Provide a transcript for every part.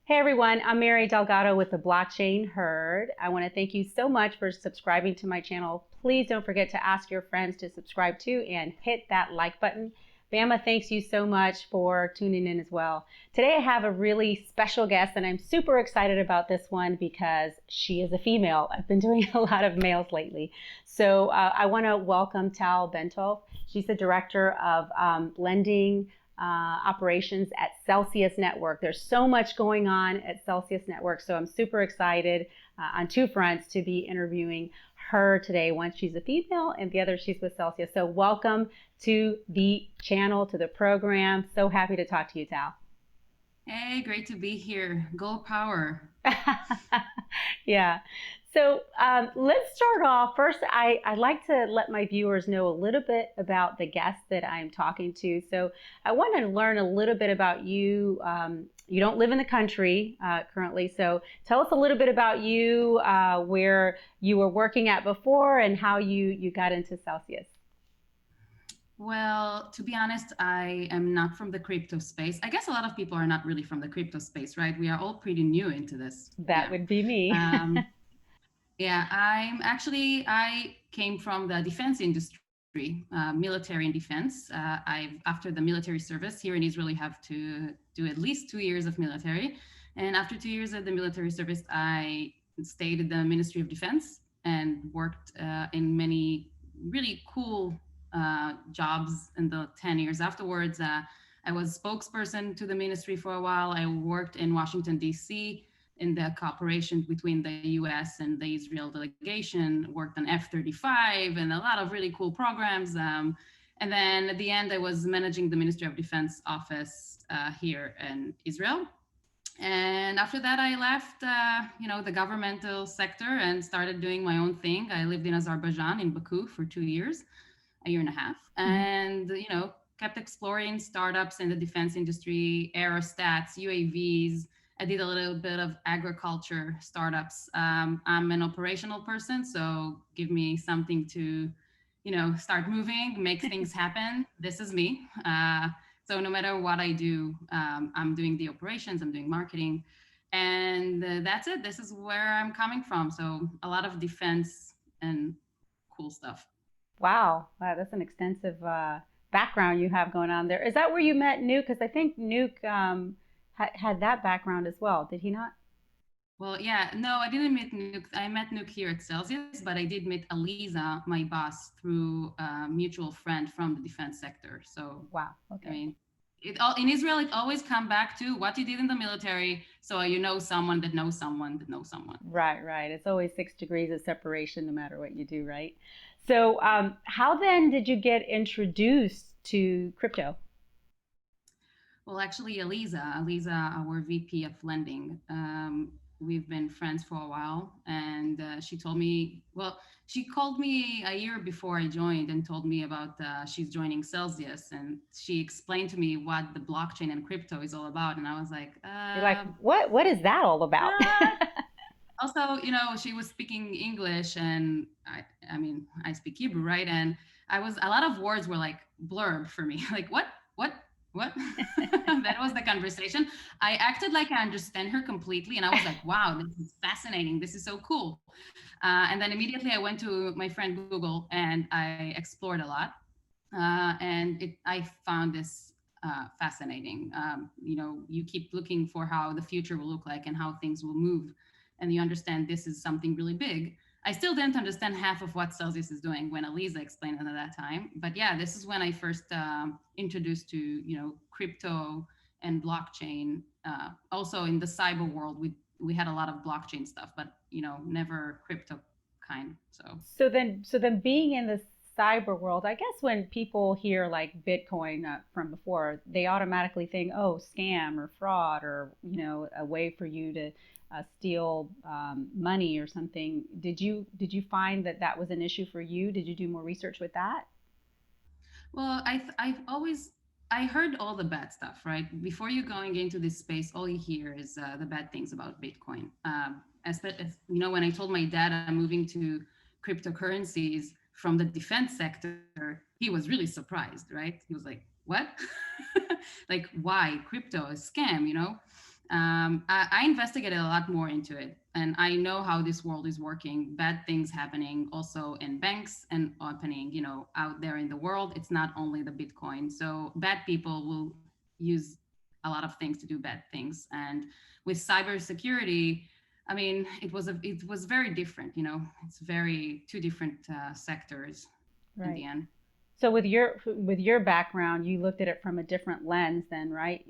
Hey everyone, I'm Mary Delgado with the Blockchain Herd. I want to thank you so much for subscribing to my channel. Please don't forget to ask your friends to subscribe too and hit that like button. Bama, thanks you so much for tuning in as well. Today I have a really special guest and I'm super excited about this one because she is a female. I've been doing a lot of males lately. So I want to welcome Tal Bentov. She's the director of lending operations at Celsius Network. There's so much going on at Celsius Network, so I'm super excited on two fronts to be interviewing her today. One, she's a female, and the other, she's with Celsius. So welcome to the channel, to the program. So happy to talk to you, Tal. Hey, great to be here. Go Power. Yeah. So let's start off. First, I like to let my viewers know a little bit about the guest that I'm talking to. So I want to learn a little bit about you. You don't live in the country currently, so tell us a little bit about you, where you were working at before, and how you got into Celsius. Well, to be honest, I am not from the crypto space. I guess a lot of people are not really from the crypto space, right? We are all pretty new into this. That Yeah. would be me. Um, yeah, I came from the defense industry, military and defense. After the military service here in Israel, you have to do at least 2 years of military. And after 2 years of the military service, I stayed at the Ministry of Defense and worked in many really cool jobs in the 10 years afterwards. I was spokesperson to the ministry for a while. I worked in Washington, D.C., in the cooperation between the US and the Israel delegation, worked on F-35 and a lot of really cool programs. And then at the end, I was managing the Ministry of Defense office here in Israel. And after that, I left, the governmental sector and started doing my own thing. I lived in Azerbaijan, in Baku, for 2 years, a year and a half, and kept exploring startups in the defense industry, aerostats, UAVs. I did a little bit of agriculture startups. I'm an operational person, so give me something to, start moving, make things happen. This is me. So no matter what I do, I'm doing the operations, I'm doing marketing, and that's it. This is where I'm coming from. So a lot of defense and cool stuff. Wow, that's an extensive background you have going on there. Is that where you met Nuke? Because I think Nuke had that background as well. Did he not? Well, yeah, no, I didn't meet Nuke. I met Nuke here at Celsius, but I did meet Aliza, my boss, through a mutual friend from the defense sector. So, Wow. I Okay. mean, in Israel, it always come back to what you did in the military. So you know someone that knows someone that knows someone. Right. It's always 6 degrees of separation no matter what you do, right? So, how then did you get introduced to crypto? Well, actually, Aliza, our VP of lending, we've been friends for a while, and she told me, well, she called me a year before I joined and told me about she's joining Celsius, and she explained to me what the blockchain and crypto is all about, and I was like, You're like, what? What is that all about? uh, also, she was speaking English, and I mean, I speak Hebrew, right? And I was a lot of words were like blurb for me, like what, what? That was the conversation. I acted like I understand her completely, and I was like, wow, this is fascinating. This is so cool. And then immediately I went to my friend Google and I explored a lot, and I found this. Fascinating. You keep looking for how the future will look like and how things will move, and you understand this is something really big. I still didn't understand half of what Celsius is doing when Aliza explained it at that time. But yeah, this is when I first introduced to crypto and blockchain. Also in the cyber world, we had a lot of blockchain stuff, but never crypto kind. So So then being in the cyber world, I guess when people hear like Bitcoin from before, they automatically think, oh, scam or fraud or, a way for you to steal money or something. Did you find that that was an issue for you? Did you do more research with that? well, I've always I heard all the bad stuff, right? Before you going into this space, all you hear is the bad things about Bitcoin. As when I told my dad I'm moving to cryptocurrencies from the defense sector, he was really surprised, right? He was like, "What? Like, why crypto is scam?" I investigated a lot more into it, and I know how this world is working. Bad things happening also in banks and happening, out there in the world. It's not only the Bitcoin. So bad people will use a lot of things to do bad things. And with cybersecurity, I mean, it was very different. It's very two different sectors in the Right. end. So with your background, you looked at it from a different lens, then, right?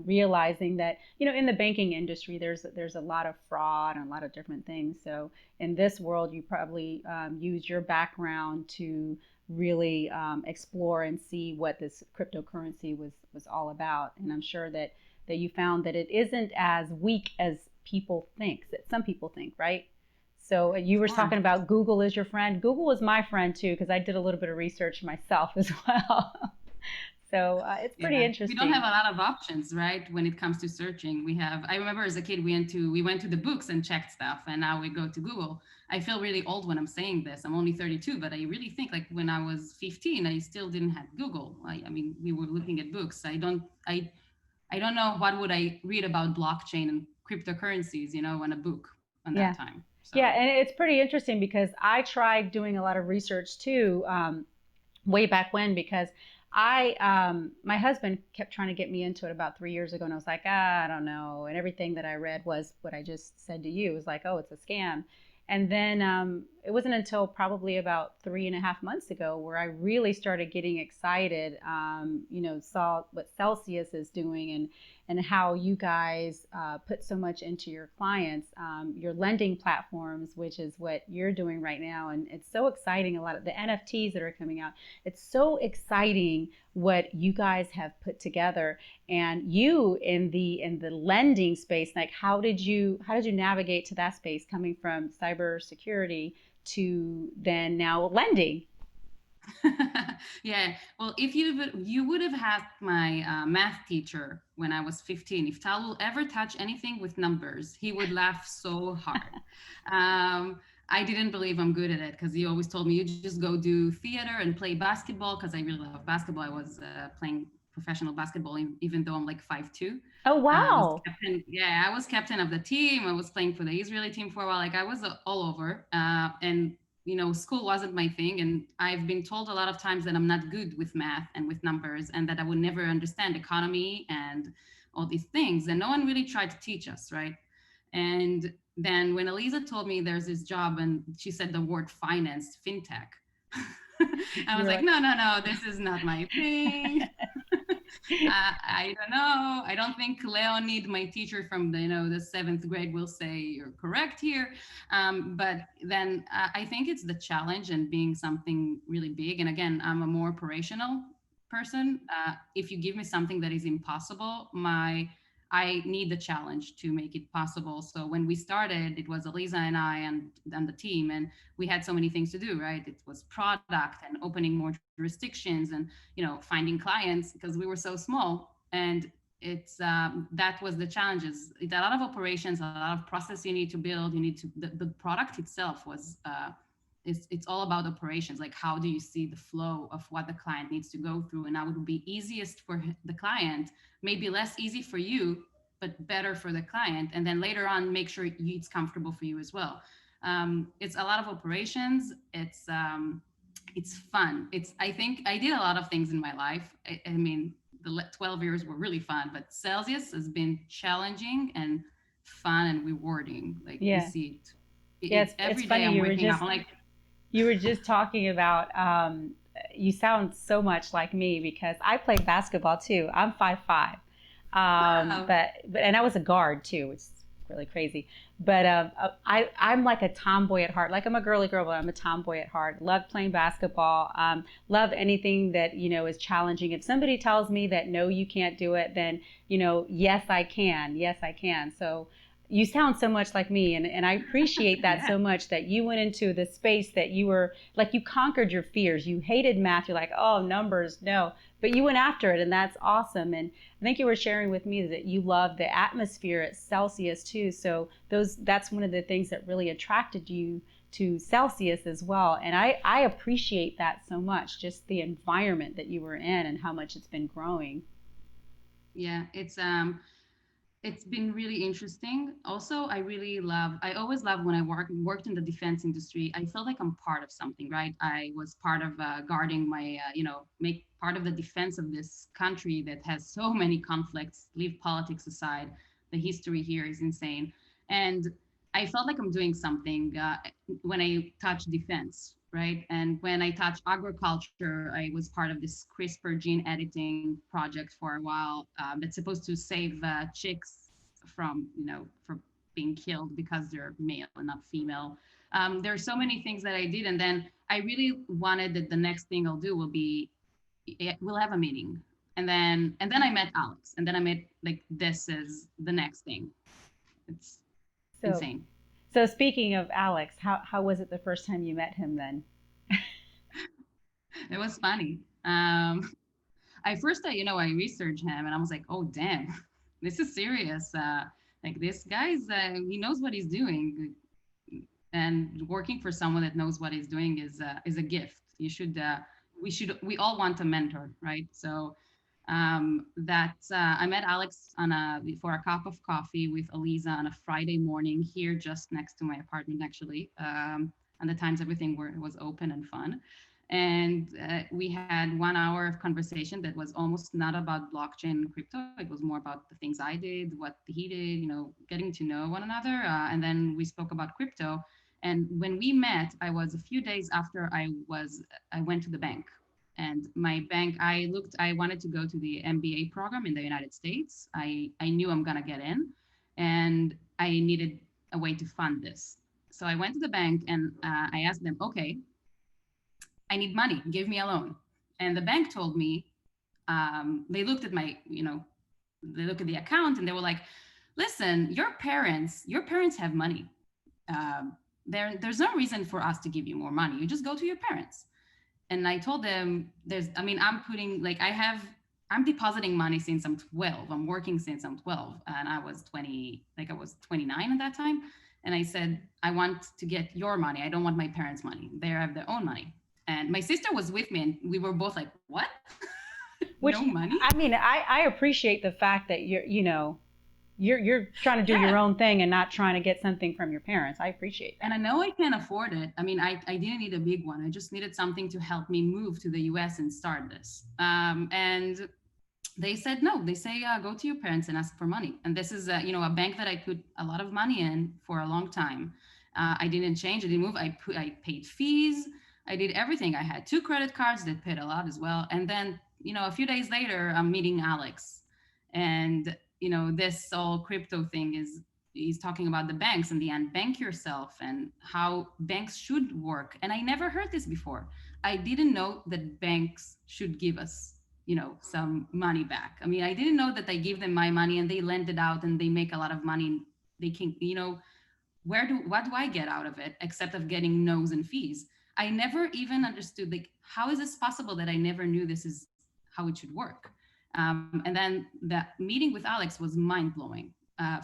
Realizing that in the banking industry, there's a lot of fraud and a lot of different things. So in this world, you probably used your background to really explore and see what this cryptocurrency was all about. And I'm sure that you found that it isn't as weak as people think. That some people think, right? So you were Sure. talking about Google is your friend. Google is my friend too, because I did a little bit of research myself as well. So it's pretty Yeah, we don't have interesting. a lot of options, right? When it comes to searching, I remember as a kid, we went to the books and checked stuff, and now we go to Google. I feel really old when I'm saying this. I'm only 32, but I really think like when I was 15, I still didn't have Google. I mean, we were looking at books. I don't know what would I read about blockchain and cryptocurrencies, in a book on that Yeah. time. Yeah, So and it's pretty interesting because I tried doing a lot of research too, way back when, because my husband kept trying to get me into it about 3 years ago, and I was like, I don't know. And everything that I read was what I just said to you. It was like, oh, it's a scam. And then it wasn't until probably about 3.5 months ago where I really started getting excited. Saw what Celsius is doing and how you guys put so much into your clients, your lending platforms, which is what you're doing right now. And it's so exciting. A lot of the NFTs that are coming out. It's so exciting what you guys have put together. And you in the lending space, like how did you navigate to that space, coming from cybersecurity to then now lending? yeah. Well, if you would have had my math teacher when I was 15. If Tal will ever touch anything with numbers, he would laugh so hard. I didn't believe I'm good at it because he always told me you just go do theater and play basketball because I really love basketball. I was playing professional basketball even though I'm like 5'2". Oh, I was wow. captain. Yeah, I was captain of the team. I was playing for the Israeli team for a while. Like I was all over. And school wasn't my thing. And I've been told a lot of times that I'm not good with math and with numbers and that I would never understand economy and all these things. And no one really tried to teach us, right? And then when Eliza told me there's this job and she said the word finance, fintech, I was You're like, like, no, no, no, this is not my thing. I don't know. I don't think Leonid, my teacher from the seventh grade, will say you're correct here. But then I think it's the challenge and being something really big. And again, I'm a more operational person. If you give me something that is impossible, I need the challenge to make it possible. So when we started, it was Eliza and I and the team, and we had so many things to do, right? It was product and opening more jurisdictions and finding clients because we were so small. And it's that was the challenges. A lot of operations, a lot of process you need to build. You need to the product itself was it's all about operations. Like how do you see the flow of what the client needs to go through, and how it would be easiest for the client, maybe less easy for you, but better for the client. And then later on, make sure it's comfortable for you as well. It's a lot of operations. It's fun. I think I did a lot of things in my life. I mean, the 12 years were really fun, but Celsius has been challenging and fun and rewarding. Like we yeah. see it. Yeah, It's it's every day funny. I'm You were waking up. just I'm like, you were just talking about you sound so much like me because I played basketball too. I'm 5'5". wow. But and I was a guard too, which is really crazy. But I'm like a tomboy at heart. Like I'm a girly girl, but I'm a tomboy at heart. Love playing basketball. Love anything that is challenging. If somebody tells me that no, you can't do it, then yes, I can. Yes, I can. So you sound so much like me, and I appreciate that yeah. so much, that you went into the space that you were like, you conquered your fears. You hated math. You're like, oh, numbers, no. But you went after it, and that's awesome. And I think you were sharing with me that you love the atmosphere at Celsius too. So that's one of the things that really attracted you to Celsius as well. And I appreciate that so much, just the environment that you were in and how much it's been growing. Yeah, It's been really interesting. Also, I always love when I worked in the defense industry. I felt like I'm part of something, right? I was part of guarding my, make part of the defense of this country that has so many conflicts. Leave politics aside, the history here is insane. And I felt like I'm doing something when I touch defense, right? And when I touch agriculture, I was part of this CRISPR gene editing project for a while that's supposed to save chicks from, from being killed because they're male and not female. There are so many things that I did, and then I really wanted that the next thing I'll do will be we'll have a meeting, and then I met Alex, and then I made like this is the next thing. It's So, insane. so speaking of Alex, how was it the first time you met him then? It was funny. I first, I researched him and I was like, oh, damn, this is serious. Like this guy's, he knows what he's doing, and working for someone that knows what he's doing is a gift. We all want a mentor, right? So that I met Alex for a cup of coffee with Eliza on a Friday morning here, just next to my apartment, actually. And the times everything was open and fun. And we had 1 hour of conversation that was almost not about blockchain and crypto. It was more about the things I did, what he did, getting to know one another. And then we spoke about crypto. And when we met, I was a few days after I went to the bank. And my bank, I wanted to go to the MBA program in the United States. I knew I'm gonna get in, and I needed a way to fund this. So I went to the bank and I asked them, okay, I need money, give me a loan. And the bank told me, they looked at they look at the account and they were like, listen, your parents have money. There's no reason for us to give you more money. You just go to your parents. And I told them, I'm depositing money since I'm 12. I'm working since I'm 12. And I was 20, like I was 29 at that time. And I said, I want to get your money. I don't want my parents' money. They have their own money. And my sister was with me and we were both like, what? No Which, money? I mean, I appreciate the fact that you're trying to do your Yeah. own thing and not trying to get something from your parents. I appreciate And that. I know I can afford it. I mean, I didn't need a big one. I just needed something to help me move to the US and start this. And they said no. They say go to your parents and ask for money. And this is a bank that I put a lot of money in for a long time. I didn't change. I didn't move. I paid fees. I did everything. I had 2 credit cards that paid a lot as well. And then a few days later, I'm meeting Alex, and this whole crypto thing is he's talking about the banks and the unbank yourself and how banks should work. And I never heard this before. I didn't know that banks should give us some money back. I mean, I didn't know that I give them my money and they lend it out and they make a lot of money. They can, what do I get out of it except of getting no's and fees? I never even understood, like, how is this possible that I never knew this is how it should work? And then that meeting with Alex was mind blowing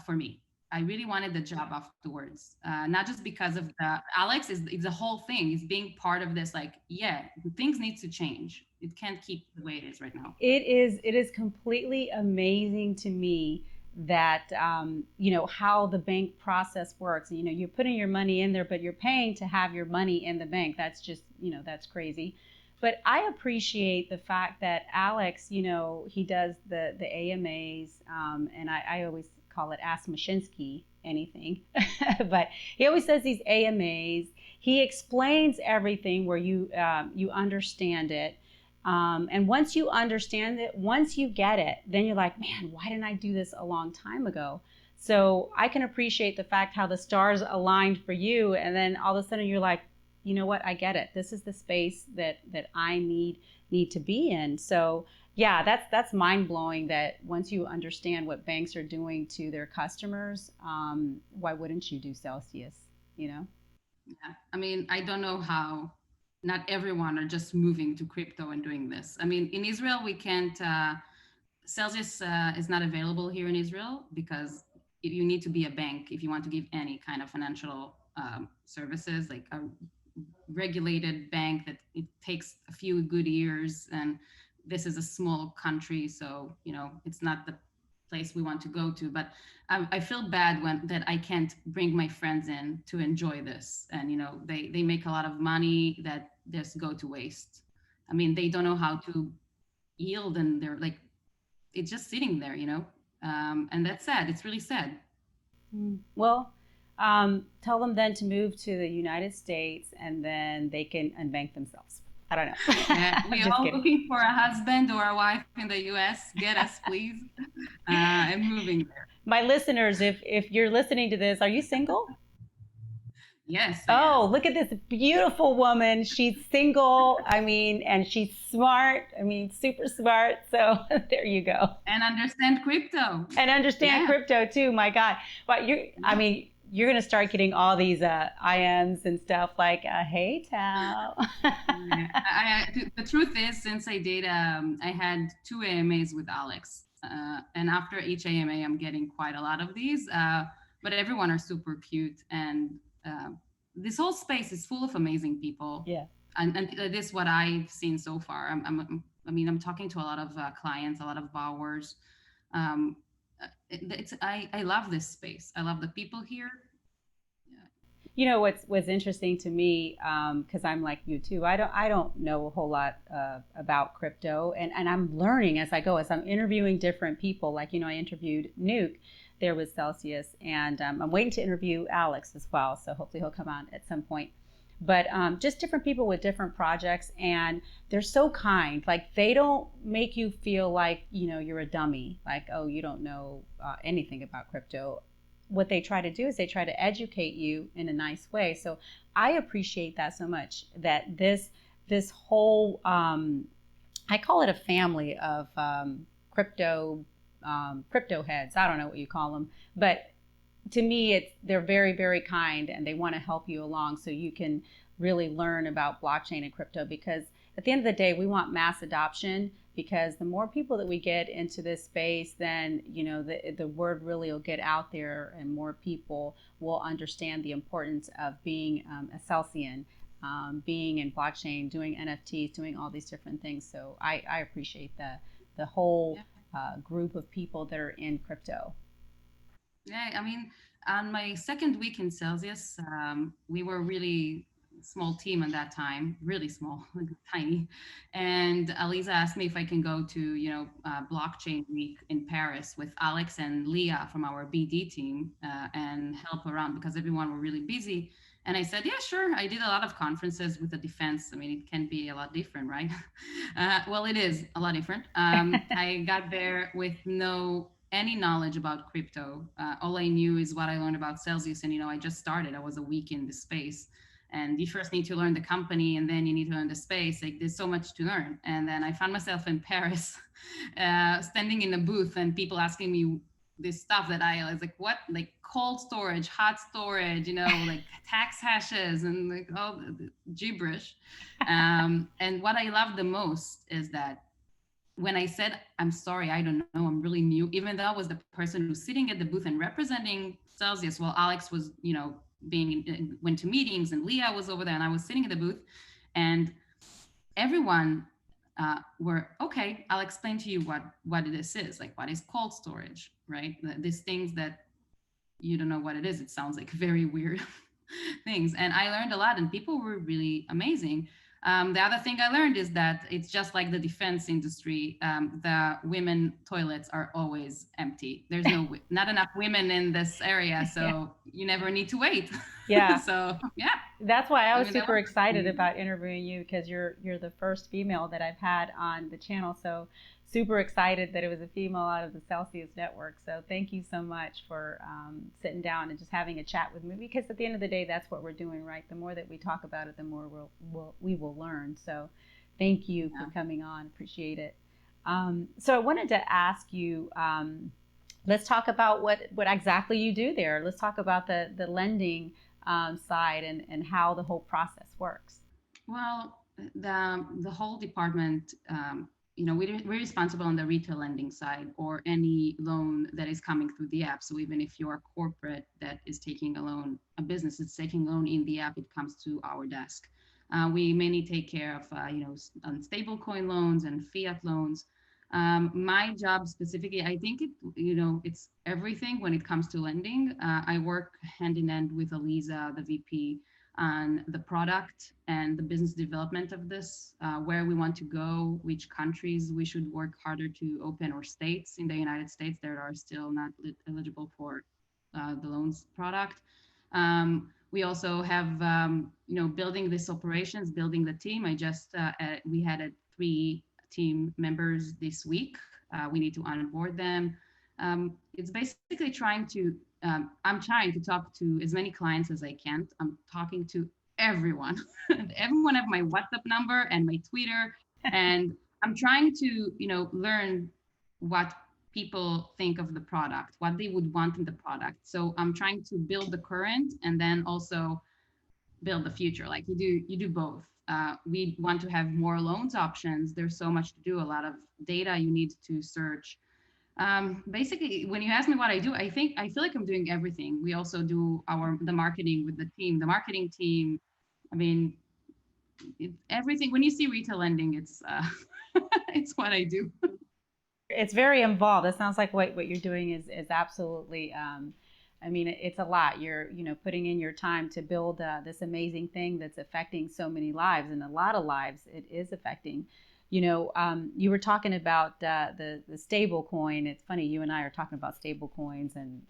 for me. I really wanted the job afterwards, not just because of Alex is the whole thing is being part of this. Like, yeah, things need to change. It can't keep the way it is right now. It is completely amazing to me that how the bank process works. You're putting your money in there, but you're paying to have your money in the bank. That's just that's crazy. But I appreciate the fact that Alex, he does the AMAs, and I always call it Ask Mashinsky anything, but he always says these AMAs. He explains everything where you understand it, and once you understand it, once you get it, then you're like, man, why didn't I do this a long time ago? So I can appreciate the fact how the stars aligned for you, and then all of a sudden you're like, you know what, I get it. This is the space that I need to be in. So yeah, that's mind blowing. That once you understand what banks are doing to their customers, why wouldn't you do Celsius? You know. Yeah. I mean, I don't know how not everyone are just moving to crypto and doing this. I mean, in Israel, we can't, Celsius is not available here in Israel because you need to be a bank if you want to give any kind of financial services, like a regulated bank that it takes a few good years. And this is a small country. So, it's not the place we want to go to. But I feel bad that I can't bring my friends in to enjoy this. And, they make a lot of money that just go to waste. I mean, they don't know how to yield, and they're like, it's just sitting there, and that's sad. It's really sad. Well, tell them then to move to the United States and then they can unbank themselves. I don't know. Yeah, we Just all kidding. looking for a husband or a wife in the US. Get us, please. And moving there. My listeners, if you're listening to this, are you single? Yes, I Oh, am. look at this beautiful woman. She's single. I mean, and she's smart. I mean, super smart. So there you go. And understand crypto. And understand Yeah. crypto too. My God. But I Yeah. mean, you're going to start getting all these IMs and stuff like, hey, Tal. Yeah. The truth is, since I did, I had 2 AMAs with Alex. And after each AMA, I'm getting quite a lot of these. But everyone are super cute. And this whole space is full of amazing people. Yeah. And this is what I've seen so far. I'm talking to a lot of clients, a lot of borrowers. Um, I love this space. I love the people here. Yeah. You know what's interesting to me, because I'm like you too. I don't know a whole lot about crypto, and I'm learning as I go, as I'm interviewing different people. Like I interviewed Nuke there with Celsius, and I'm waiting to interview Alex as well. So hopefully he'll come on at some point. But just different people with different projects, and they're so kind. Like they don't make you feel like you're a dummy. Like, oh, you don't know anything about crypto. What they try to do is they try to educate you in a nice way. So I appreciate that so much, that this whole I call it a family of crypto heads. I don't know what you call them, but to me they're very, very kind, and they want to help you along so you can really learn about blockchain and crypto, because at the end of the day we want mass adoption, because the more people that we get into this space, then the word really will get out there, and more people will understand the importance of being a Celsian, being in blockchain, doing NFTs, doing all these different things. So I appreciate the whole Yeah. group of people that are in crypto. Yeah, I mean, on my second week in Celsius, we were really small team at that time, really small, like tiny. And Aliza asked me if I can go to, blockchain week in Paris with Alex and Leah from our BD team and help around, because everyone were really busy. And I said, yeah, sure. I did a lot of conferences with the defense. I mean, it can be a lot different, right? Well, it is a lot different. I got there with no any knowledge about crypto. All I knew is what I learned about Celsius. And, I just started. I was a week in the space. And you first need to learn the company, and then you need to learn the space. Like, there's so much to learn. And then I found myself in Paris, standing in a booth, and people asking me this stuff that I was like, what? Like cold storage, hot storage, like tax hashes and like all the gibberish. And what I love the most is that when I said, I'm sorry, I don't know, I'm really new, even though I was the person who's sitting at the booth and representing Celsius, while Alex was, went to meetings, and Leah was over there, and I was sitting at the booth, and everyone were, okay, I'll explain to you what this is, like what is cold storage, right? These things that you don't know what it is. It sounds like very weird things. And I learned a lot, and people were really amazing. The other thing I learned is that it's just like the defense industry. The women toilets are always empty. There's not enough women in this area, so Yeah. you never need to wait. Yeah. So yeah, That's why I I was mean that super was excited amazing. about interviewing you, because you're the first female that I've had on the channel. So super excited that it was a female out of the Celsius network. So thank you so much for sitting down and just having a chat with me, because at the end of the day, that's what we're doing, right? The more that we talk about it, the more we will learn. So thank you for Yeah. coming on. Appreciate it. So I wanted to ask you. Let's talk about what exactly you do there. Let's talk about the lending side, and how the whole process works. Well, the whole department, we're responsible on the retail lending side, or any loan that is coming through the app. So even if you're a corporate that is taking a loan, a business that's taking a loan in the app, it comes to our desk. We mainly take care of, unstable coin loans and fiat loans. My job specifically, I think it's everything when it comes to lending. I work hand in hand with Eliza, the VP, on the product and the business development of this, where we want to go, which countries we should work harder to open, or states in the United States that are still not eligible for the loans product. We also have, building this operations, building the team. We had a 3 team members this week. We need to onboard them. It's basically I'm trying to talk to as many clients as I can. I'm talking to everyone. Everyone have my WhatsApp number and my Twitter. And I'm trying to, learn what people think of the product, what they would want in the product. So I'm trying to build the current and then also build the future. Like you do both. We want to have more loans options. There's so much to do, a lot of data you need to search. Basically, when you ask me what I do, I feel like I'm doing everything. We also do the marketing with the team, the marketing team. I mean, everything. When you see retail lending, it's it's what I do. It's very involved. It sounds like what you're doing is absolutely. I mean, it's a lot. You're putting in your time to build this amazing thing that's affecting so many lives, and a lot of lives it is affecting. You were talking about the stable coin. It's funny, you and I are talking about stable coins and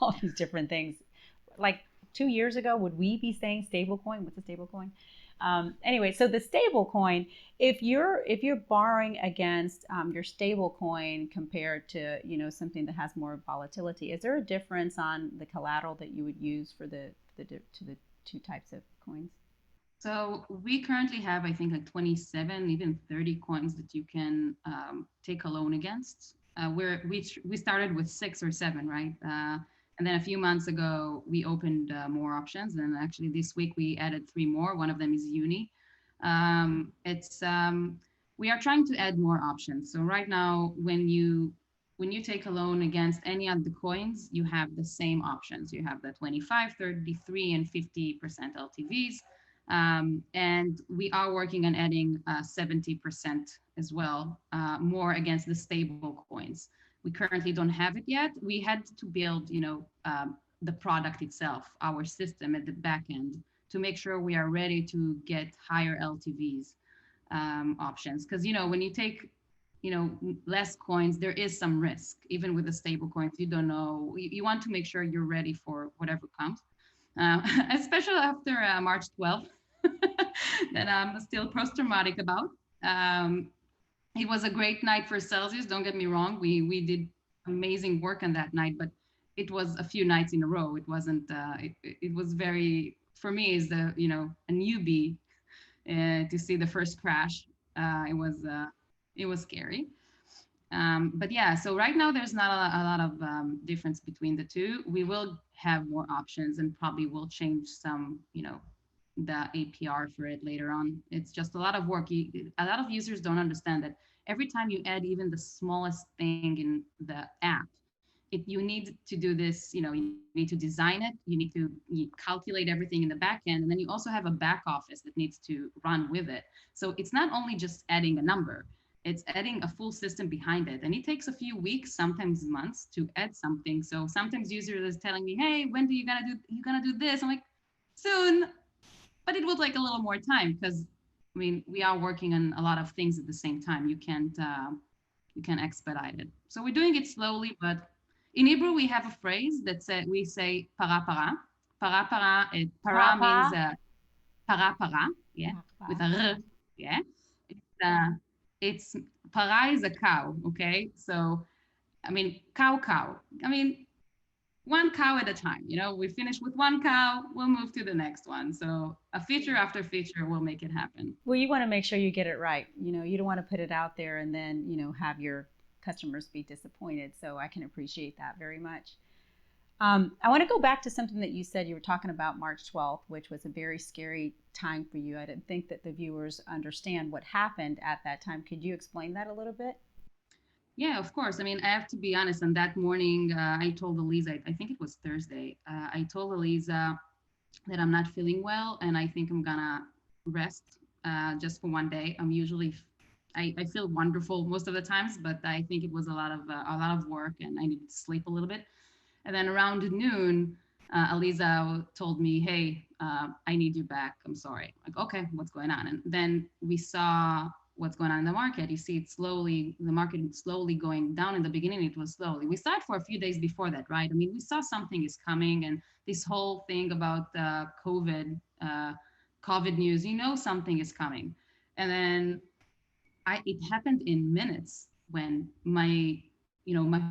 all these different things. Like 2 years ago, would we be saying stable coin? What's a stable coin? Anyway, so the stable coin, if you're borrowing against your stable coin compared to something that has more volatility, is there a difference on the collateral that you would use for the two types of coins? So we currently have, I think, like 27, even 30 coins that you can take a loan against. We started with 6 or 7, right? And then a few months ago, we opened more options. And actually this week we added 3 more. One of them is Uni. We are trying to add more options. So right now, when you take a loan against any of the coins, you have the same options. You have the 25, 33, and 50% LTVs. And we are working on adding 70% as well, more against the stable coins. We currently don't have it yet. We had to build, the product itself, our system at the back end, to make sure we are ready to get higher LTVs options. Because when you take less coins, there is some risk. Even with the stable coins, you don't know. You want to make sure you're ready for whatever comes. Especially after March 12th, that I'm still post-traumatic about. It was a great night for Celsius. Don't get me wrong. We did amazing work on that night, but it was a few nights in a row. It wasn't. It was very, for me, as a newbie, to see the first crash. It was scary. But yeah, so right now there's not a lot of difference between the two. We will have more options and probably will change some, the APR for it later on. It's just a lot of work. A lot of users don't understand that every time you add even the smallest thing in the app, you need to do this, you need to design it, you calculate everything in the back end, and then you also have a back office that needs to run with it. So it's not only just adding a number, it's adding a full system behind it. And it takes a few weeks, sometimes months, to add something. So sometimes users are telling me, hey, when you gonna do this? I'm like, soon. But it will take a little more time because we are working on a lot of things at the same time. You can't expedite it. So we're doing it slowly, but in Hebrew we have a phrase that we say para para. Para para. Para means para para. Yeah, with a r. Yeah. It's para is a cow. Okay, so cow. One cow at a time. We finish with one cow, we'll move to the next one. So a feature after feature will make it happen. Well, you want to make sure you get it right. You don't want to put it out there and then, have your customers be disappointed. So I can appreciate that very much. I want to go back to something that you said. You were talking about March 12th, which was a very scary time for you. I didn't think that the viewers understand what happened at that time. Could you explain that a little bit? Yeah, of course. I have to be honest. On that morning, I told Eliza, I think it was Thursday, I told Eliza that I'm not feeling well and I think I'm gonna rest just for one day. I'm usually I feel wonderful most of the times, but I think it was a lot of work, and I needed to sleep a little bit. And then around noon, Aliza told me, "Hey, I need you back. I'm sorry." Like, okay, what's going on? And then we saw what's going on in the market. You see, the market is slowly going down. In the beginning, it was slowly. We saw it for a few days before that, right? I mean, we saw something is coming, and this whole thing about COVID news. You know, something is coming, and then it happened in minutes when my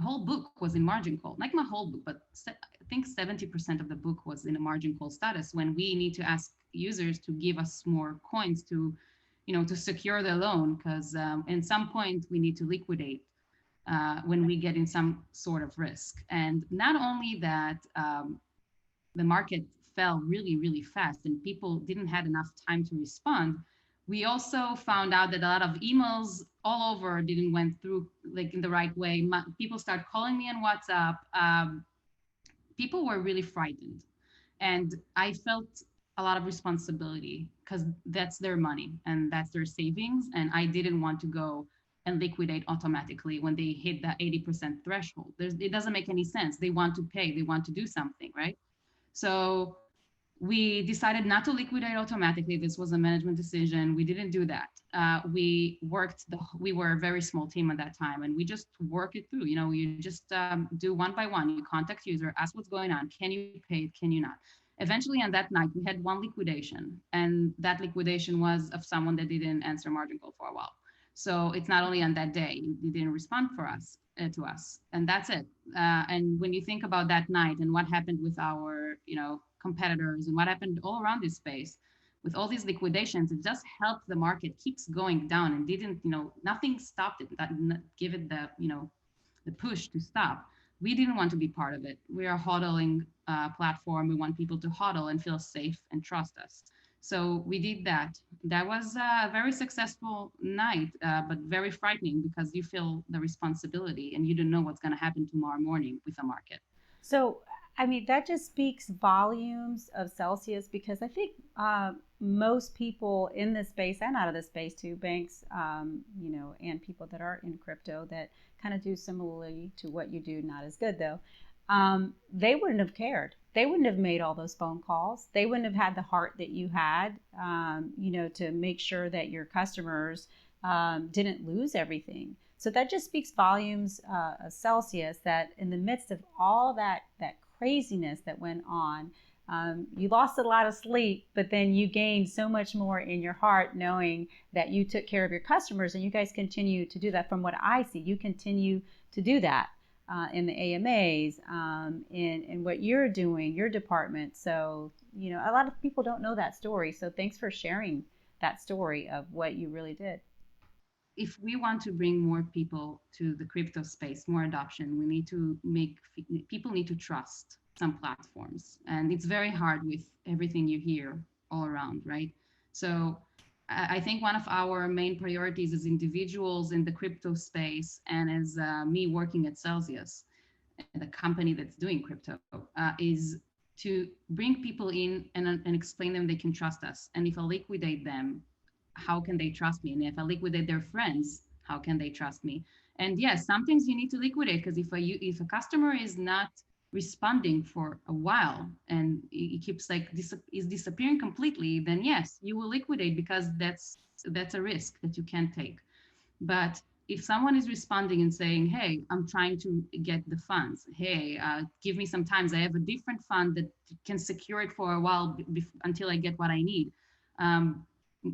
whole book was in margin call, like my whole book, but I think 70% of the book was in a margin call status when we need to ask users to give us more coins to secure the loan, because in some point we need to liquidate when we get in some sort of risk. And not only that, the market fell really, really fast and people didn't have enough time to respond. We also found out that a lot of emails all over didn't went through like in the right way. People start calling me on WhatsApp. People were really frightened, and I felt a lot of responsibility because that's their money and that's their savings, and I didn't want to go and liquidate automatically when they hit that 80% threshold. It doesn't make any sense. They want to pay, they want to do something, right? So we decided not to liquidate automatically. This was a management decision. We didn't do that. We were a very small team at that time, and we just work it through. You just do one by one. You contact user, ask what's going on. Can you pay it? Can you not? Eventually, on that night, we had one liquidation, and that liquidation was of someone that didn't answer margin call for a while. So it's not only on that day, he didn't respond to us, and that's it. And when you think about that night and what happened with our, competitors and what happened all around this space, with all these liquidations, it just helped the market keeps going down and didn't, nothing stopped it. That give it the push to stop. We didn't want to be part of it. We are a hodling platform. We want people to hodl and feel safe and trust us. So we did that. That was a very successful night, but very frightening because you feel the responsibility and you don't know what's going to happen tomorrow morning with the market. So, I mean, that just speaks volumes of Celsius, because I think most people in this space and out of this space too, banks, and people that are in crypto that kind of do similarly to what you do, not as good though, they wouldn't have cared. They wouldn't have made all those phone calls. They wouldn't have had the heart that you had, to make sure that your customers didn't lose everything. So that just speaks volumes of Celsius, that in the midst of all that craziness that went on, you lost a lot of sleep, but then you gained so much more in your heart knowing that you took care of your customers, and you guys continue to do that. From what I see, you continue to do that in the AMAs, in what you're doing, your department. So, a lot of people don't know that story. So thanks for sharing that story of what you really did. If we want to bring more people to the crypto space, more adoption, we need to make people need to trust some platforms. And it's very hard with everything you hear all around, right? So I think one of our main priorities as individuals in the crypto space and as me working at Celsius, the company that's doing crypto, is to bring people in and explain them they can trust us. And if I liquidate them, how can they trust me? And if I liquidate their friends, how can they trust me? And yes, sometimes you need to liquidate, because if a customer is not responding for a while and it keeps is disappearing completely, then yes, you will liquidate, because that's a risk that you can't take. But if someone is responding and saying, hey, I'm trying to get the funds, hey, give me some time, I have a different fund that can secure it for a while until I get what I need.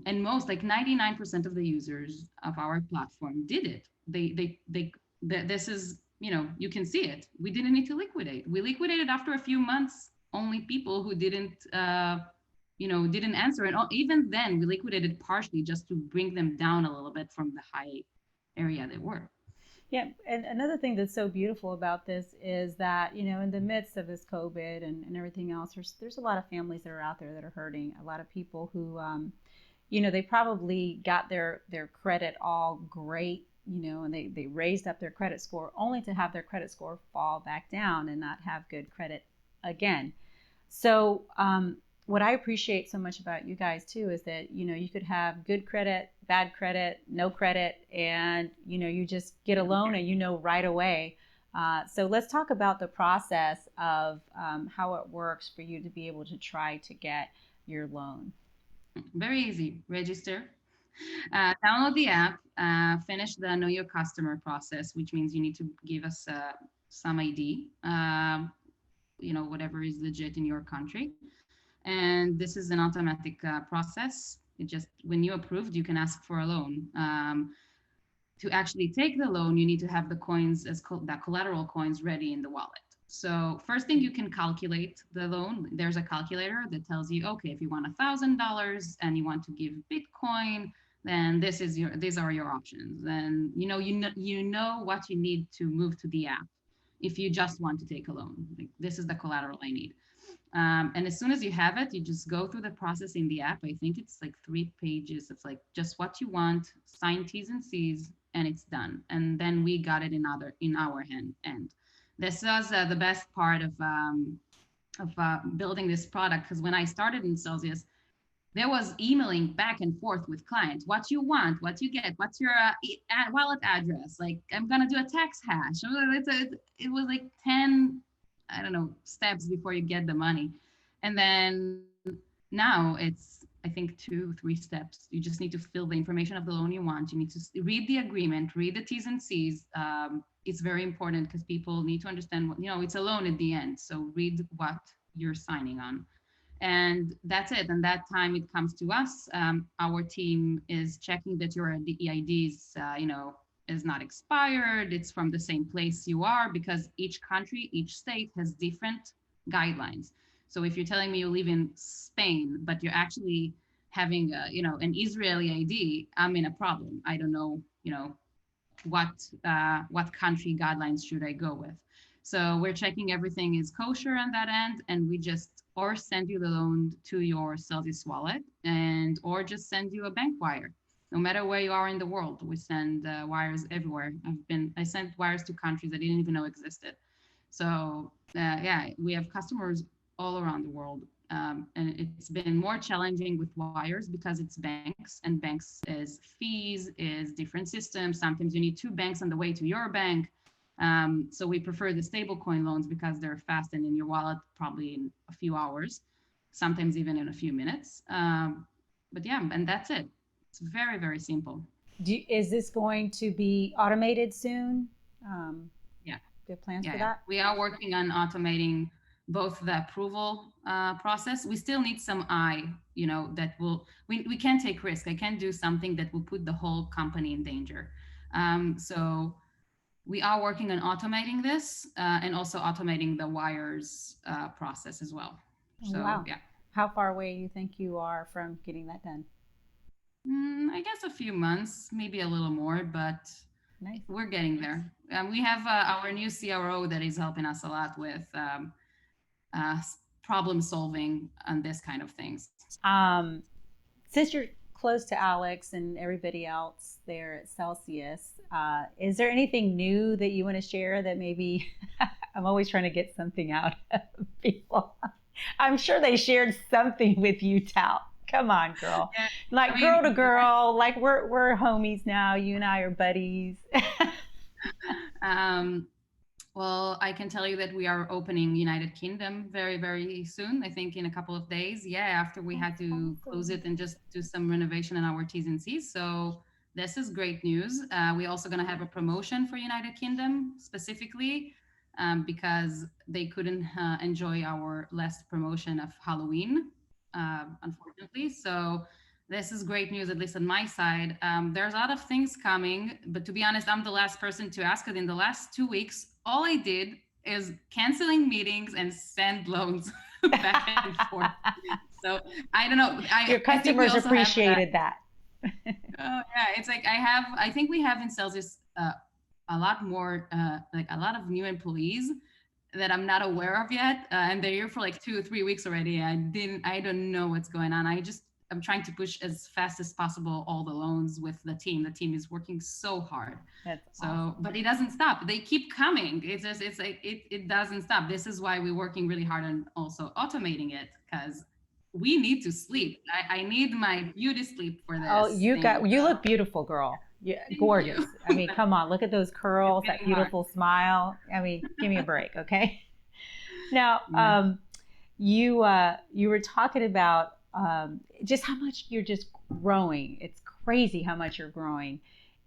And most, like 99% of the users of our platform did it. This is, you can see it. We didn't need to liquidate. We liquidated after a few months. Only people who didn't answer. And even then we liquidated partially just to bring them down a little bit from the high area they were. Yeah, and another thing that's so beautiful about this is that, in the midst of this COVID and everything else, there's a lot of families that are out there that are hurting. A lot of people who, they probably got their credit all great, and they raised up their credit score only to have their credit score fall back down and not have good credit again. So what I appreciate so much about you guys too is that, you could have good credit, bad credit, no credit, and, you just get a loan and right away. So let's talk about the process of how it works for you to be able to try to get your loan. Very easy. Register, download the app, finish the know your customer process, which means you need to give us some ID, whatever is legit in your country. And this is an automatic process. It just, when you approved, you can ask for a loan. To actually take the loan, you need to have the coins the collateral coins ready in the wallet. So first thing, you can calculate the loan. There's a calculator that tells you, okay, if you want $1,000 and you want to give Bitcoin, then these are your options. And you know what you need to move to the app if you just want to take a loan. Like, this is the collateral I need. And as soon as you have it, you just go through the process in the app. I think it's like 3 pages. It's like just what you want, sign T's and C's, and it's done. And then we got it in our end. This was the best part of building this product, because when I started in Celsius, there was emailing back and forth with clients. What you want, what you get, what's your wallet address? Like, I'm gonna do a tax hash. It was like 10, I don't know, steps before you get the money. And then now it's, I think, 2-3 steps. You just need to fill the information of the loan you want. You need to read the agreement, read the T's and C's. It's very important because people need to understand it's a loan at the end. So read what you're signing on. And that's it. And that time it comes to us. Our team is checking that your EIDs, is not expired. It's from the same place you are, because each country, each state has different guidelines. So if you're telling me you live in Spain, but you're actually having, an Israeli ID, I'm in a problem. I don't know, what country guidelines should I go with? So we're checking everything is kosher on that end, and we just or send you the loan to your Celsius wallet, or just send you a bank wire. No matter where you are in the world, we send wires everywhere. I sent wires to countries I didn't even know existed. So we have customers all around the world. And it's been more challenging with wires because it's banks, and banks is fees, is different systems. Sometimes you need 2 banks on the way to your bank. So we prefer the stablecoin loans because they're fast and in your wallet probably in a few hours, sometimes even in a few minutes. But yeah, and that's it. It's very, very simple. Is this going to be automated soon? Yeah. Do you have plans for that? We are working on automating both the approval process. We still need some that we can't take risk. I can't do something that will put the whole company in danger. So we are working on automating this and also automating the wires process as well. So, wow. Yeah. How far away do you think you are from getting that done? I guess a few months, maybe a little more, but nice. We're getting there. We have our new CRO that is helping us a lot with problem solving on this kind of things. Since you're close to Alex and everybody else there at Celsius, is there anything new that you want to share that maybe I'm always trying to get something out of people? I'm sure they shared something with you, Tal. Come on, girl. Yeah, like girl to girl, like we're homies now. You and I are buddies. Well, I can tell you that we are opening United Kingdom very, very soon. I think in a couple of days. Yeah, after we had to close it and just do some renovation on our T's and C's. So this is great news. We're also going to have a promotion for United Kingdom specifically because they couldn't enjoy our last promotion of Halloween, unfortunately. So this is great news, at least on my side. There's a lot of things coming, but to be honest, I'm the last person to ask it. In the last 2 weeks, all I did is canceling meetings and send loans back and forth. So I don't know. Your customers appreciated that. Oh yeah, it's like I think we have in Celsius a lot more, like a lot of new employees that I'm not aware of yet, and they're here for like 2 or 3 weeks already. I don't know what's going on. I'm trying to push as fast as possible all the loans with the team. The team is working so hard. That's awesome. But it doesn't stop. They keep coming. It doesn't stop. This is why we're working really hard on also automating it, because we need to sleep. I need my beauty sleep for Oh, this thing. you look beautiful, girl. Yeah, Thank gorgeous. you. I mean, come on, look at those It's curls, that getting hard. beautiful smile. I mean, give me a break, okay? Now, Yeah. you were talking about just how much you're just growing. It's crazy how much you're growing.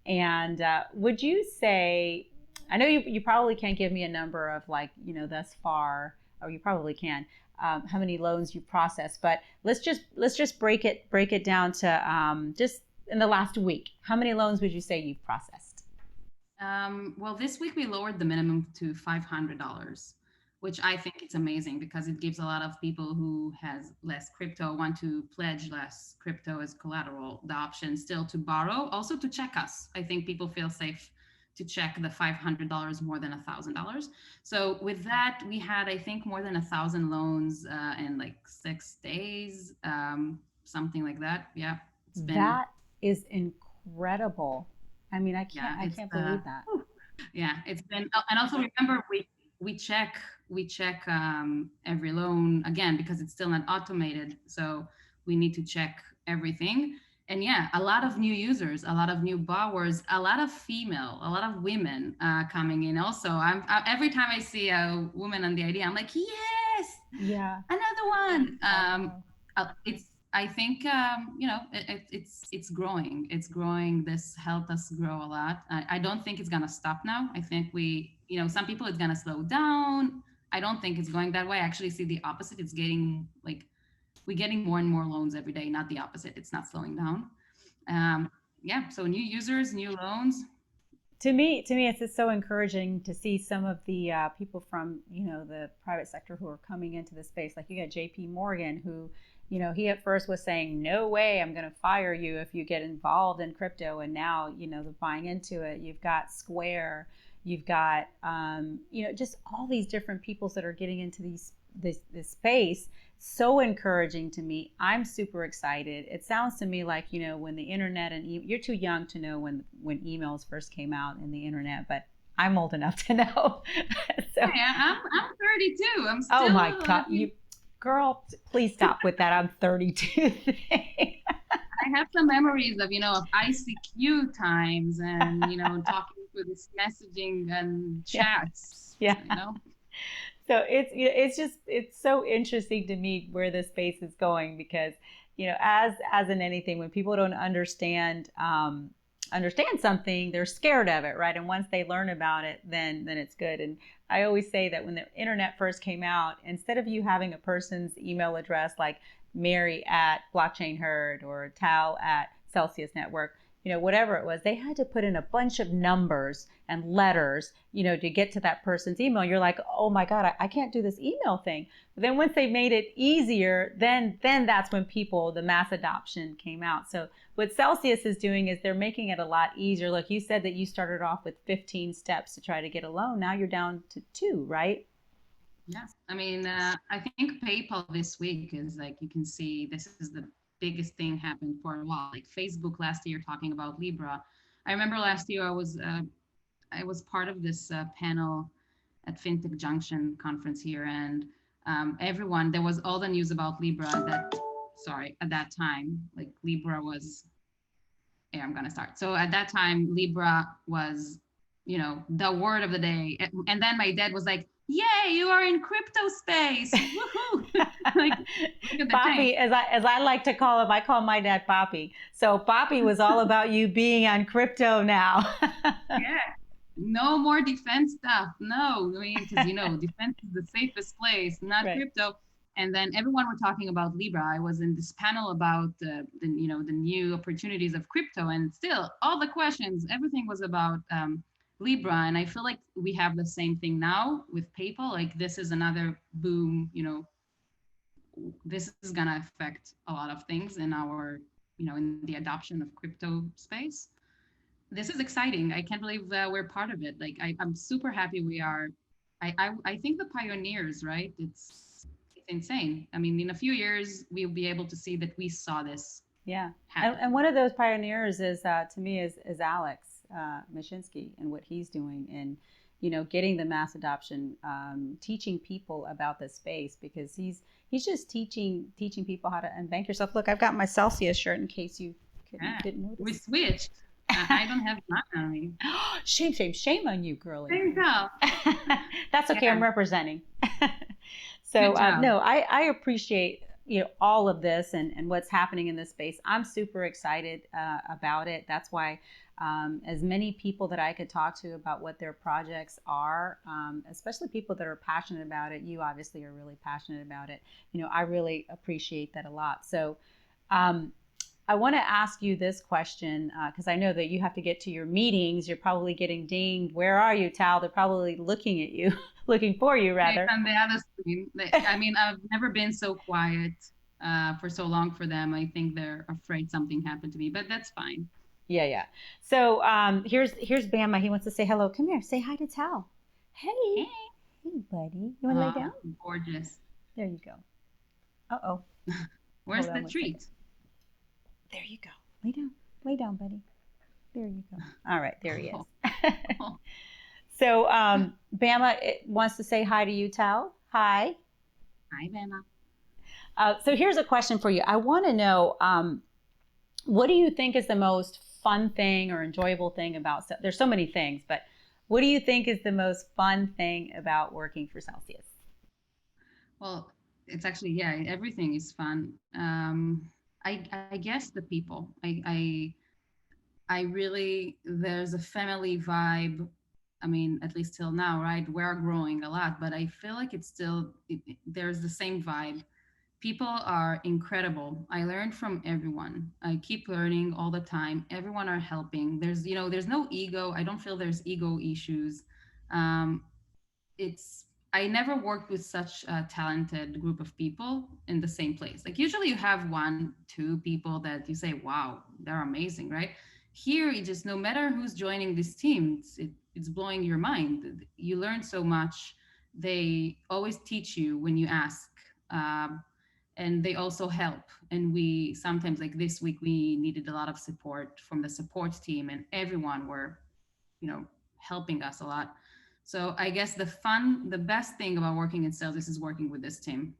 And would you say, I know you probably can't give me a number of like, thus far, or you probably can, how many loans you processed, but let's just break it down to just in the last week. How many loans would you say you've processed? Well, this week we lowered the minimum to $500, which I think it's amazing because it gives a lot of people who has less crypto, want to pledge less crypto as collateral, the option still to borrow, also to check us. I think people feel safe to check the $500 more than $1,000. So with that, we had, I think, more than 1,000 loans in like 6 days, something like that. Yeah, it's been, That is incredible. I mean, yeah, I it's can't believe that. yeah, it's been, and also remember we check every loan again because it's still not automated, so we need to check everything. And yeah, a lot of new users, a lot of new borrowers, a lot of female, a lot of women coming in. Also, every time I see a woman on the ID, I'm like, yes, Yeah. another one. I know. It's I think it's growing. It's growing. This helped us grow a lot. I don't think it's gonna stop now. I think some people it's gonna slow down. I don't think it's going that way. I actually see the opposite. It's getting like we're getting more and more loans every day, not the opposite. It's not slowing down. Yeah. So new users, new loans. To me, it's just so encouraging to see some of the people from the private sector who are coming into the space. Like you got J.P. Morgan, who he at first was saying, "No way, I'm going to fire you if you get involved in crypto," and now they're buying into it. You've got Square, you've got just all these different peoples that are getting into this space. So encouraging to me. I'm super excited. It sounds to me like when the internet and you're too young to know when emails first came out and the internet, but I'm old enough to know. So, Yeah, I'm 32. I'm oh still my God, you girl, please stop with that. I'm 32. I have some memories of ICQ times and talking through this messaging and Yeah, chats. yeah. So it's so interesting to me where this space is going because as in anything, when people don't understand something, they're scared of it, right? And once they learn about it, then it's good. And I always say that when the internet first came out, instead of you having a person's email address like Mary at Blockchain Herd or Tal at Celsius Network, whatever it was, they had to put in a bunch of numbers and letters, to get to that person's email. You're like, oh my God, I can't do this email thing. But then once they made it easier, then that's when the mass adoption came out. So what Celsius is doing is they're making it a lot easier. Like you said that you started off with 15 steps to try to get a loan. Now you're down to 2, right? Yes. I mean, I think PayPal this week is like, you can see this is the biggest thing happened for a while. Like Facebook last year talking about Libra. I remember last year I was part of this panel at FinTech Junction conference here, and there was all the news about Libra at that time. Like Libra was, yeah, I'm gonna start. So at that time, Libra was, the word of the day. And then my dad was like, "Yay, you are in crypto space! Woohoo!" Like, look at the Poppy, change. as I like to call him, I call my dad Poppy. So Poppy was all about you being on crypto now. Yeah. No more defense stuff. No, I mean, because defense is the safest place, not Right. crypto. And then everyone were talking about Libra. I was in this panel about the new opportunities of crypto, and still all the questions, everything was about Libra. And I feel like we have the same thing now with PayPal. Like this is another boom. This is gonna affect a lot of things in our in the adoption of crypto space. This is exciting. I can't believe we're part of it. Like I'm super happy we are. I think the pioneers, right? It's insane. I mean, in a few years, we'll be able to see that we saw this Yeah. And happen. one of those pioneers is to me is Alex Mashinsky and what he's doing getting the mass adoption, teaching people about the space, because he's just teaching people how to unbank yourself. Look, I've got my Celsius shirt in case you didn't notice. We switched. I don't have mine on me. Shame on you, girlie. There you go. That's okay. Yeah. I'm representing. So no, I appreciate all of this and what's happening in this space. I'm super excited about it. That's why as many people that I could talk to about what their projects are, especially people that are passionate about it. You obviously are really passionate about it. I really appreciate that a lot. So I want to ask you this question because I know that you have to get to your meetings. You're probably getting dinged. Where are you, Tal? They're probably looking at you, looking for you, rather. On the other screen. I mean, I've never been so quiet for so long for them. I think they're afraid something happened to me, but that's fine. Yeah. So here's Bama. He wants to say hello. Come here. Say hi to Tal. Hey, buddy. You want to lay down? Gorgeous. There you go. Uh-oh. Where's the treat? There you go. Lay down, buddy. There you go. All right, there he is. So Bama wants to say hi to you, Tal. Hi. Hi, Bama. So here's a question for you. I want to know, what do you think is the most fun thing or enjoyable thing about, there's so many things, but what do you think is the most fun thing about working for Celsius? Well, it's actually, everything is fun. I guess the people. I really, there's a family vibe. I mean, at least till now, right? We're growing a lot, but I feel like it's still, there's the same vibe. People are incredible. I learned from everyone. I keep learning all the time. Everyone are helping. There's no ego. I don't feel there's ego issues. I never worked with such a talented group of people in the same place. Like usually you have 1-2 people that you say, wow, they're amazing, right? Here, it just, no matter who's joining this team, it's blowing your mind. You learn so much. They always teach you when you ask. And they also help. And we sometimes, like this week, we needed a lot of support from the support team, and everyone were, helping us a lot. So I guess the best thing about working in sales is working with this team.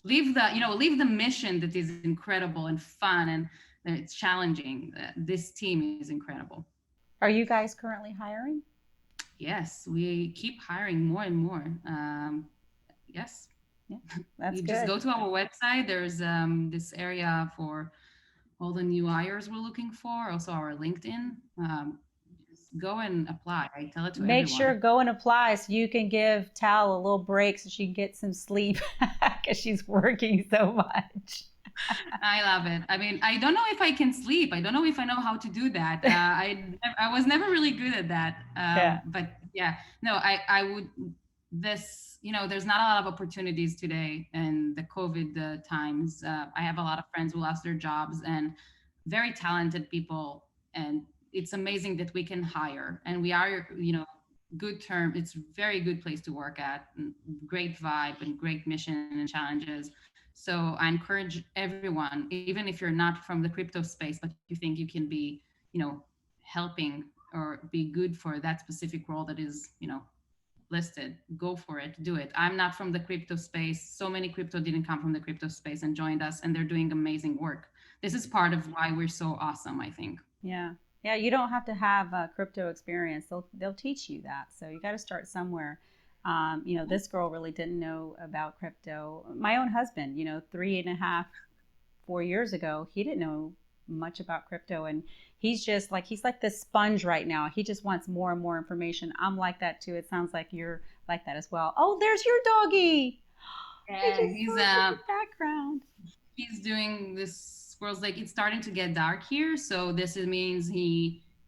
Leave the mission that is incredible and fun and it's challenging. This team is incredible. Are you guys currently hiring? Yes, we keep hiring more and more. Yes. Yeah, that's you good. Just go to our website. There's this area for all the new hires we're looking for. Also our LinkedIn. Go and apply. I tell it to everyone. Make sure go and apply so you can give Tal a little break so she can get some sleep because she's working so much. I love it. I mean, I don't know if I can sleep. I don't know if I know how to do that. I was never really good at that. But yeah, no, I would. There's not a lot of opportunities today in the COVID times. I have a lot of friends who lost their jobs and very talented people, and it's amazing that we can hire, and we are, good term. It's very good place to work at, great vibe and great mission and challenges. So I encourage everyone, even if you're not from the crypto space, but you think you can be, helping or be good for that specific role that is, listed, go for it, do it. I'm not from the crypto space. So many crypto didn't come from the crypto space and joined us, and they're doing amazing work. This is part of why we're so awesome, I think. Yeah, you don't have to have a crypto experience. They'll teach you that. So you got to start somewhere. This girl really didn't know about crypto. My own husband, 3.5, 4 years ago, he didn't know much about crypto, and he's like this sponge right now. He just wants more and more information. I'm like that too. It sounds like you're like that as well. Oh, there's your doggy. Yeah, he's background. He's doing this. Squirrels, like, it's starting to get dark here, so this means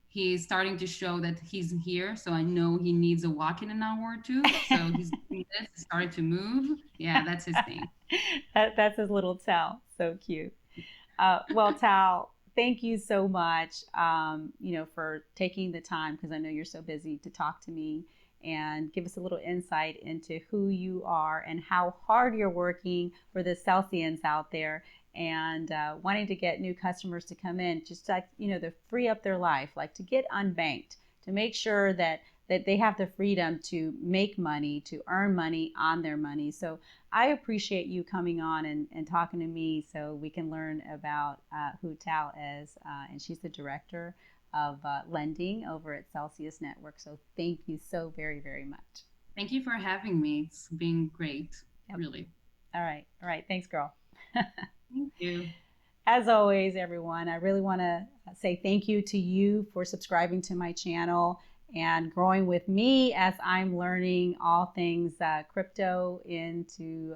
he's starting to show that he's here. So I know he needs a walk in an hour or two. So he's doing this, starting to move. Yeah, that's his thing. That's his little Tal. So cute. Well, Tal, thank you so much, for taking the time, because I know you're so busy, to talk to me and give us a little insight into who you are and how hard you're working for the Celsians out there, and wanting to get new customers to come in, just like, to free up their life, like to get unbanked, to make sure that that they have the freedom to make money, to earn money on their money. So I appreciate you coming on and talking to me so we can learn about who Tal is. And she's the director of lending over at Celsius Network. So thank you so very, very much. Thank you for having me. It's been great, Yep. really. All right. All right. Thanks, girl. Thank you. As always, everyone, I really want to say thank you to you for subscribing to my channel and growing with me as I'm learning all things crypto into,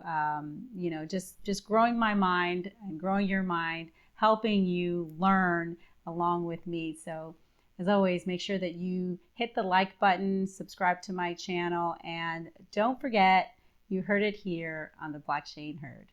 just growing my mind and growing your mind, helping you learn along with me. So as always, make sure that you hit the like button, subscribe to my channel, and don't forget, you heard it here on the Blockchain Herd.